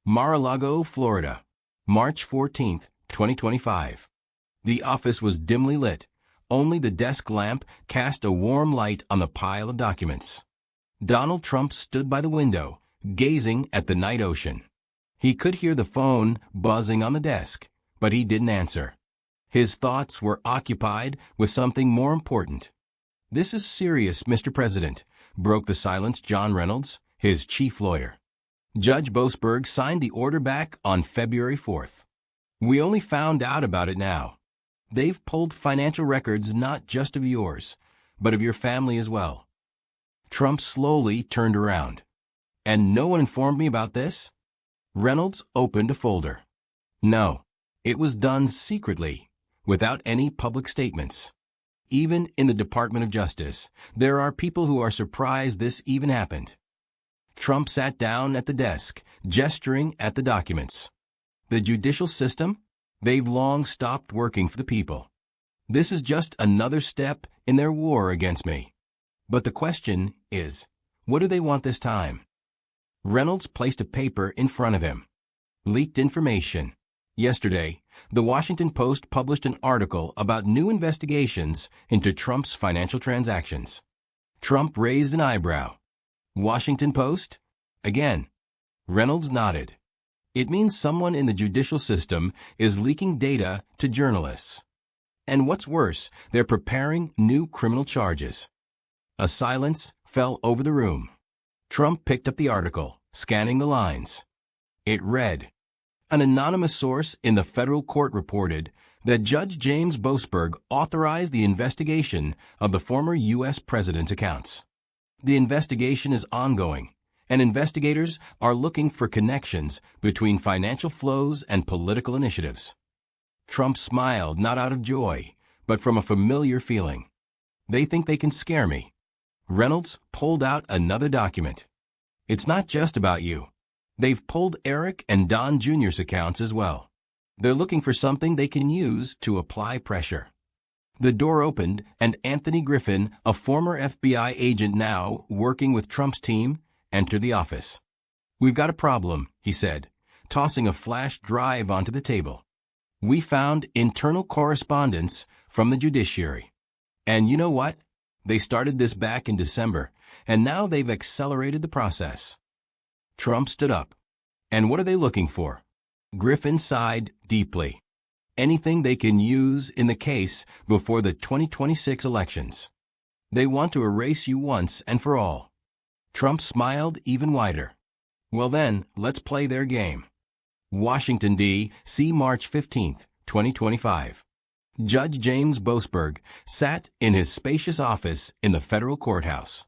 Mar-a-Lago, Florida, March 14, 2025. The office was dimly lit. Only the desk lamp cast a warm light on the pile of documents. Donald Trump stood by the window, gazing at the night ocean. He could hear the phone buzzing on the desk, but he didn't answer. His thoughts were occupied with something more important. "This is serious, Mr. President," broke the silence John Reynolds, his chief lawyer. Judge Boasberg signed the order back on February 4th. "We only found out about it now. They've pulled financial records not just of yours, but of your family as well." Trump slowly turned around. "And no one informed me about this?" Reynolds opened a folder. "No, it was done secretly, without any public statements. Even in the Department of Justice, there are people who are surprised this even happened." Trump sat down at the desk, gesturing at the documents. "The judicial system? They've long stopped working for the people. This is just another step in their war against me. But the question is, what do they want this time?" Reynolds placed a paper in front of him. Leaked information. Yesterday, the Washington Post published an article about new investigations into Trump's financial transactions. Trump raised an eyebrow. "Washington Post?" Again. Reynolds nodded. "It means someone in the judicial system is leaking data to journalists. And what's worse, they're preparing new criminal charges." A silence fell over the room. Trump picked up the article, scanning the lines. It read, "An anonymous source in the federal court reported that Judge James Boasberg authorized the investigation of the former U.S. president's accounts. The investigation is ongoing, and investigators are looking for connections between financial flows and political initiatives." Trump smiled, not out of joy, but from a familiar feeling. "They think they can scare me." Reynolds pulled out another document. "It's not just about you. They've pulled Eric and Don Jr.'s accounts as well. They're looking for something they can use to apply pressure." The door opened, and Anthony Griffin, a former FBI agent now working with Trump's team, entered the office. "We've got a problem," he said, tossing a flash drive onto the table. "We found internal correspondence from the judiciary. And you know what? They started this back in December, and now they've accelerated the process." Trump stood up. "And what are they looking for?" Griffin sighed deeply. "Anything they can use in the case before the 2026 elections. They want to erase you once and for all." Trump smiled even wider. "Well then, let's play their game." Washington, D.C., March 15, 2025. Judge James Boasberg sat in his spacious office in the federal courthouse.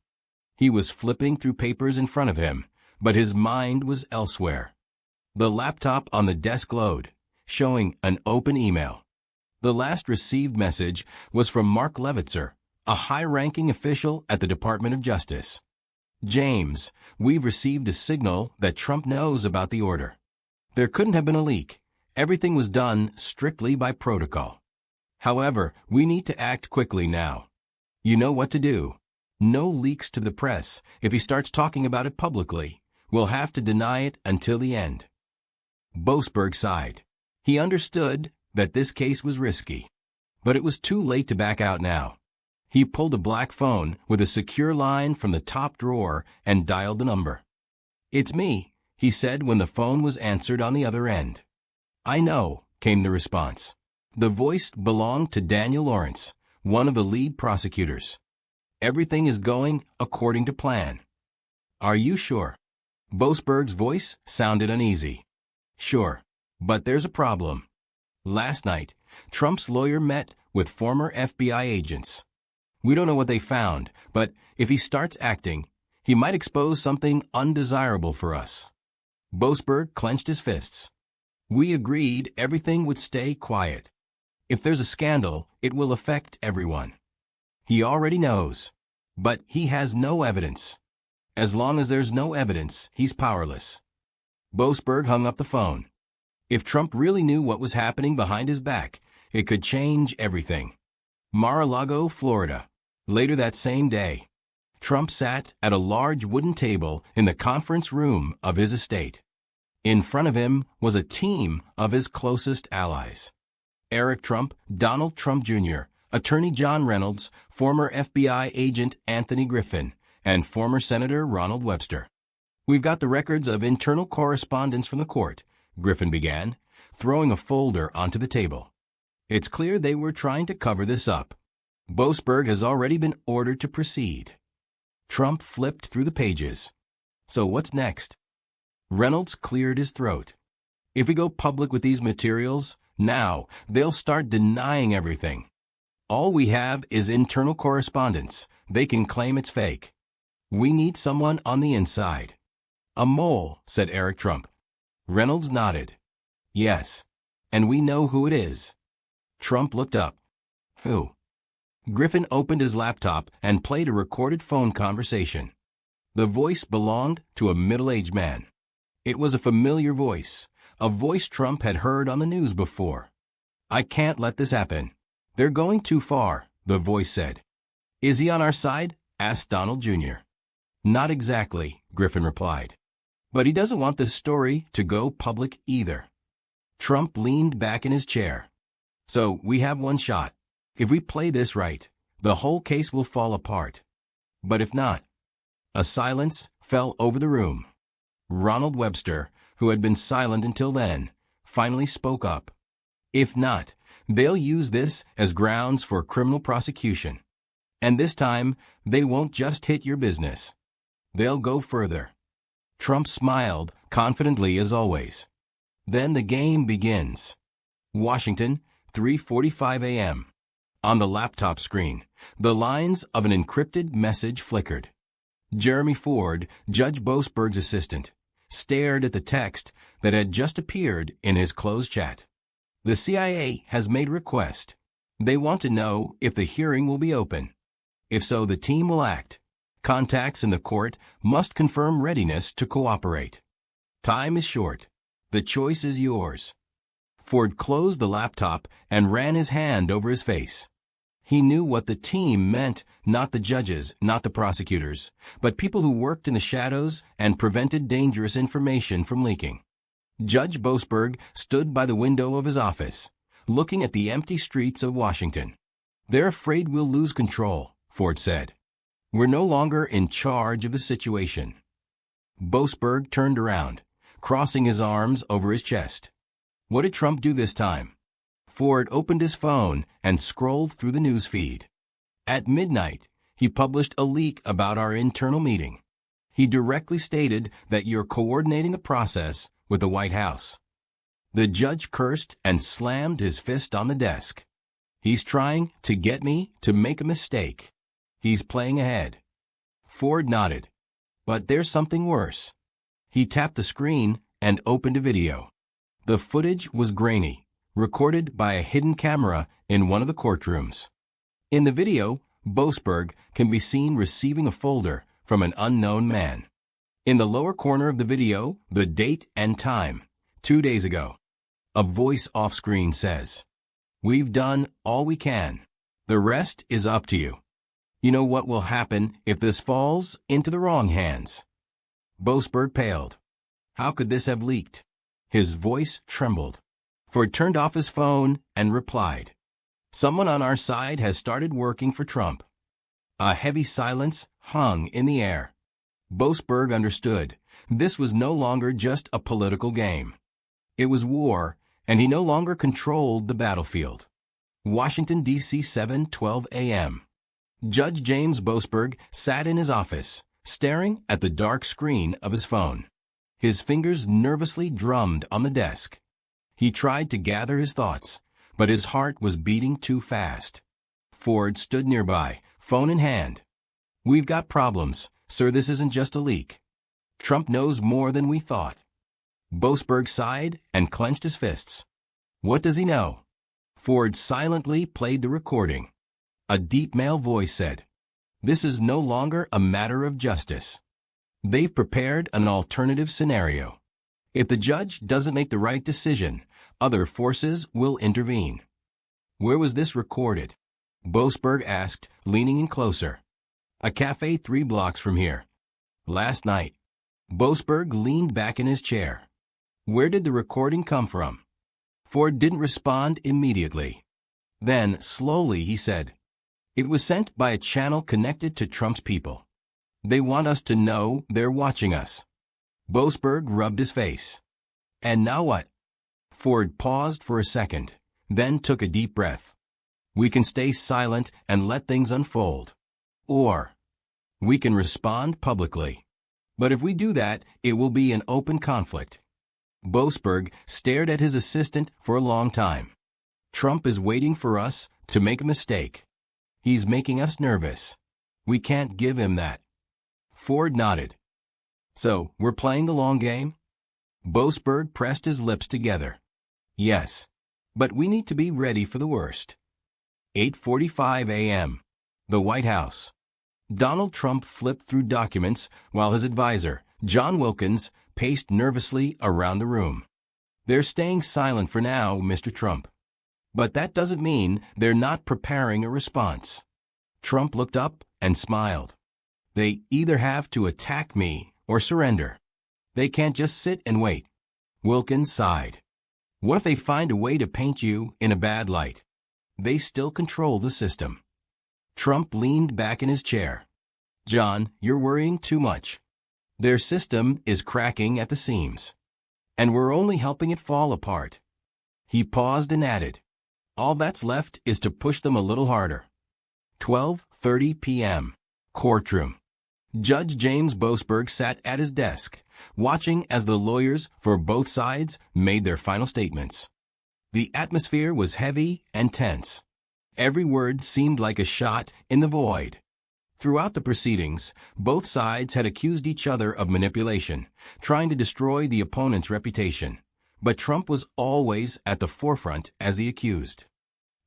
He was flipping through papers in front of him, but his mind was elsewhere. The laptop on the desk glowed, showing an open email. The last received message was from Mark Levitzer, a high-ranking official at the Department of Justice. "James, we've received a signal that Trump knows about the order. There couldn't have been a leak. Everything was done strictly by protocol. However, we need to act quickly now. You know what to do. No leaks to the press. If he starts talking about it publicly, we'll have to deny it until the end." Boasberg sighed. He understood that this case was risky, but it was too late to back out now. He pulled a black phone with a secure line from the top drawer and dialed the number. "It's me," he said when the phone was answered on the other end. "I know," came the response. The voice belonged to Daniel Lawrence, one of the lead prosecutors. "Everything is going according to plan." "Are you sure?" Boasberg's voice sounded uneasy. "Sure, but there's a problem. Last night, Trump's lawyer met with former FBI agents. We don't know what they found, but if he starts acting, he might expose something undesirable for us." Boasberg clenched his fists. "We agreed everything would stay quiet. If there's a scandal, it will affect everyone. He already knows, but he has no evidence. As long as there's no evidence, he's powerless." Boasberg hung up the phone. If Trump really knew what was happening behind his back, it could change everything. Mar-a-Lago, Florida. Later that same day, Trump sat at a large wooden table in the conference room of his estate. In front of him was a team of his closest allies. Eric Trump, Donald Trump Jr., Attorney John Reynolds, former FBI agent Anthony Griffin, and former Senator Ronald Webster. "We've got the records of internal correspondence from the court," Griffin began, throwing a folder onto the table. "It's clear they were trying to cover this up. Boasberg has already been ordered to proceed." Trump flipped through the pages. "So what's next?" Reynolds cleared his throat. "If we go public with these materials, now, they'll start denying everything. All we have is internal correspondence. They can claim it's fake. We need someone on the inside." "A mole," said Eric Trump. Reynolds nodded. "Yes, and we know who it is." Trump looked up. "Who?" Griffin opened his laptop and played a recorded phone conversation. The voice belonged to a middle-aged man. It was a familiar voice, a voice Trump had heard on the news before. "I can't let this happen. They're going too far," the voice said. "Is he on our side?" asked Donald Jr. "Not exactly," Griffin replied. "But he doesn't want this story to go public either." Trump leaned back in his chair. "So we have one shot. If we play this right, the whole case will fall apart. But if not..." A silence fell over the room. Ronald Webster, who had been silent until then, finally spoke up. "If not, they'll use this as grounds for criminal prosecution. And this time, they won't just hit your business. They'll go further." Trump smiled, confidently as always. Then the game begins. Washington, 3:45 a.m. On the laptop screen, the lines of an encrypted message flickered. Jeremy Ford, Judge Boasberg's assistant, stared at the text that had just appeared in his closed chat. "The CIA has made a request. They want to know if the hearing will be open. If so, the team will act. Contacts in the court must confirm readiness to cooperate. Time is short. The choice is yours." Ford closed the laptop and ran his hand over his face. He knew what the team meant, not the judges, not the prosecutors, but people who worked in the shadows and prevented dangerous information from leaking. Judge Boasberg stood by the window of his office, looking at the empty streets of Washington. "They're afraid we'll lose control," Ford said. "We're no longer in charge of the situation." Boasberg turned around, crossing his arms over his chest. "What did Trump do this time?" Ford opened his phone and scrolled through the news feed. "At midnight, he published a leak about our internal meeting. He directly stated that you're coordinating the process with the White House." The judge cursed and slammed his fist on the desk. "He's trying to get me to make a mistake. He's playing ahead." Ford nodded. "But there's something worse." He tapped the screen and opened a video. The footage was grainy, recorded by a hidden camera in one of the courtrooms. In the video, Boasberg can be seen receiving a folder from an unknown man. In the lower corner of the video, the date and time, 2 days ago. A voice off-screen says, "We've done all we can. The rest is up to you. You know what will happen if this falls into the wrong hands." Boasberg paled. How could this have leaked? His voice trembled. Ford turned off his phone and replied, "Someone on our side has started working for Trump." A heavy silence hung in the air. Boasberg understood. This was no longer just a political game. It was war, and he no longer controlled the battlefield. Washington, D.C., 7:12 a.m. Judge James Boasberg sat in his office, staring at the dark screen of his phone. His fingers nervously drummed on the desk. He tried to gather his thoughts, but his heart was beating too fast. Ford stood nearby, phone in hand. "We've got problems, sir. This isn't just a leak. Trump knows more than we thought." Boasberg sighed and clenched his fists. "What does he know?" Ford silently played the recording. A deep male voice said, "This is no longer a matter of justice. They've prepared an alternative scenario. If the judge doesn't make the right decision, other forces will intervene." "Where was this recorded?" Boasberg asked, leaning in closer. "A cafe 3 blocks from here. Last night." Boasberg leaned back in his chair. Where did the recording come from? Ford didn't respond immediately. Then, slowly, he said, "It was sent by a channel connected to Trump's people. They want us to know they're watching us." Boasberg rubbed his face. "And now what?" Ford paused for a second, then took a deep breath. "We can stay silent and let things unfold. Or we can respond publicly. But if we do that, it will be an open conflict." Boasberg stared at his assistant for a long time. "Trump is waiting for us to make a mistake. He's making us nervous. We can't give him that." Ford nodded. "So, we're playing the long game?" Boasberg pressed his lips together. "Yes. But we need to be ready for the worst." 8:45 a.m. The White House. Donald Trump flipped through documents while his advisor, John Wilkins, paced nervously around the room. "They're staying silent for now, Mr. Trump. But that doesn't mean they're not preparing a response." Trump looked up and smiled. "They either have to attack me or surrender. They can't just sit and wait." Wilkins sighed. "What if they find a way to paint you in a bad light? They still control the system." Trump leaned back in his chair. "John, you're worrying too much. Their system is cracking at the seams. And we're only helping it fall apart." He paused and added, "All that's left is to push them a little harder." 12:30 p.m. Courtroom. Judge James Boasberg sat at his desk, watching as the lawyers for both sides made their final statements. The atmosphere was heavy and tense. Every word seemed like a shot in the void. Throughout the proceedings, both sides had accused each other of manipulation, trying to destroy the opponent's reputation. But Trump was always at the forefront as the accused.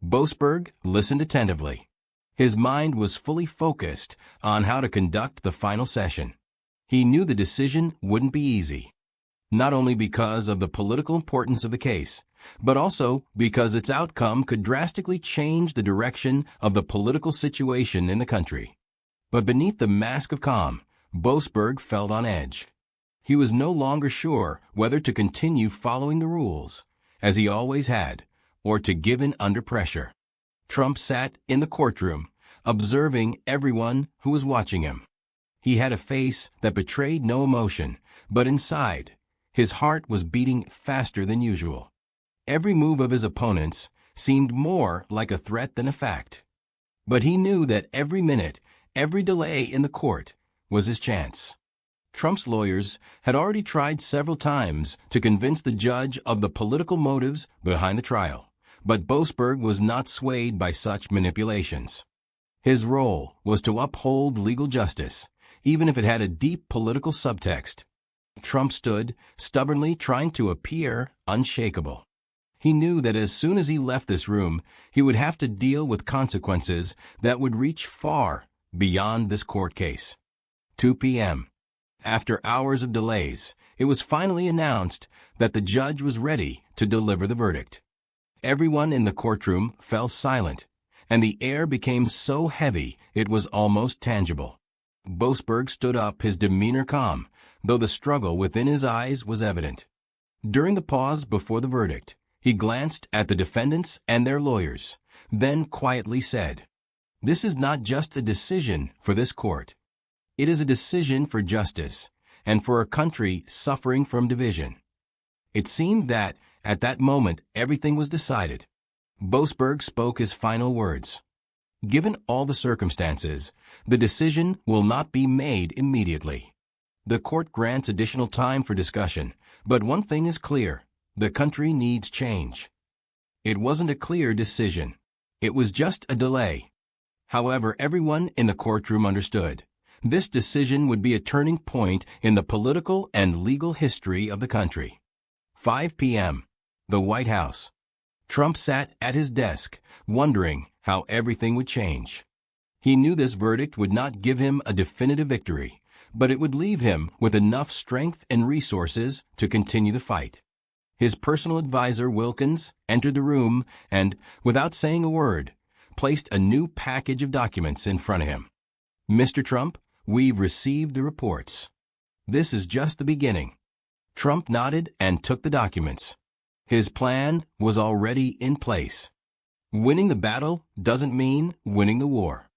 Boasberg listened attentively. His mind was fully focused on how to conduct the final session. He knew the decision wouldn't be easy, not only because of the political importance of the case, but also because its outcome could drastically change the direction of the political situation in the country. But beneath the mask of calm, Boasberg felt on edge. He was no longer sure whether to continue following the rules, as he always had, or to give in under pressure. Trump sat in the courtroom, observing everyone who was watching him. He had a face that betrayed no emotion, but inside, his heart was beating faster than usual. Every move of his opponents seemed more like a threat than a fact. But he knew that every minute, every delay in the court was his chance. Trump's lawyers had already tried several times to convince the judge of the political motives behind the trial, but Boasberg was not swayed by such manipulations. His role was to uphold legal justice, even if it had a deep political subtext. Trump stood, stubbornly trying to appear unshakable. He knew that as soon as he left this room, he would have to deal with consequences that would reach far beyond this court case. 2 p.m. After hours of delays, it was finally announced that the judge was ready to deliver the verdict. Everyone in the courtroom fell silent, and the air became so heavy it was almost tangible. Boasberg stood up, his demeanor calm, though the struggle within his eyes was evident. During the pause before the verdict, he glanced at the defendants and their lawyers, then quietly said, "This is not just a decision for this court. It is a decision for justice, and for a country suffering from division." It seemed that, at that moment, everything was decided. Boasberg spoke his final words. "Given all the circumstances, the decision will not be made immediately. The court grants additional time for discussion, but one thing is clear: the country needs change." It wasn't a clear decision. It was just a delay. However, everyone in the courtroom understood. This decision would be a turning point in the political and legal history of the country. 5 p.m. The White House. Trump sat at his desk, wondering how everything would change. He knew this verdict would not give him a definitive victory, but it would leave him with enough strength and resources to continue the fight. His personal advisor, Wilkins, entered the room and, without saying a word, placed a new package of documents in front of him. "Mr. Trump, we've received the reports. This is just the beginning. Trump nodded and took the documents. His plan was already in place. Winning the battle doesn't mean winning the war.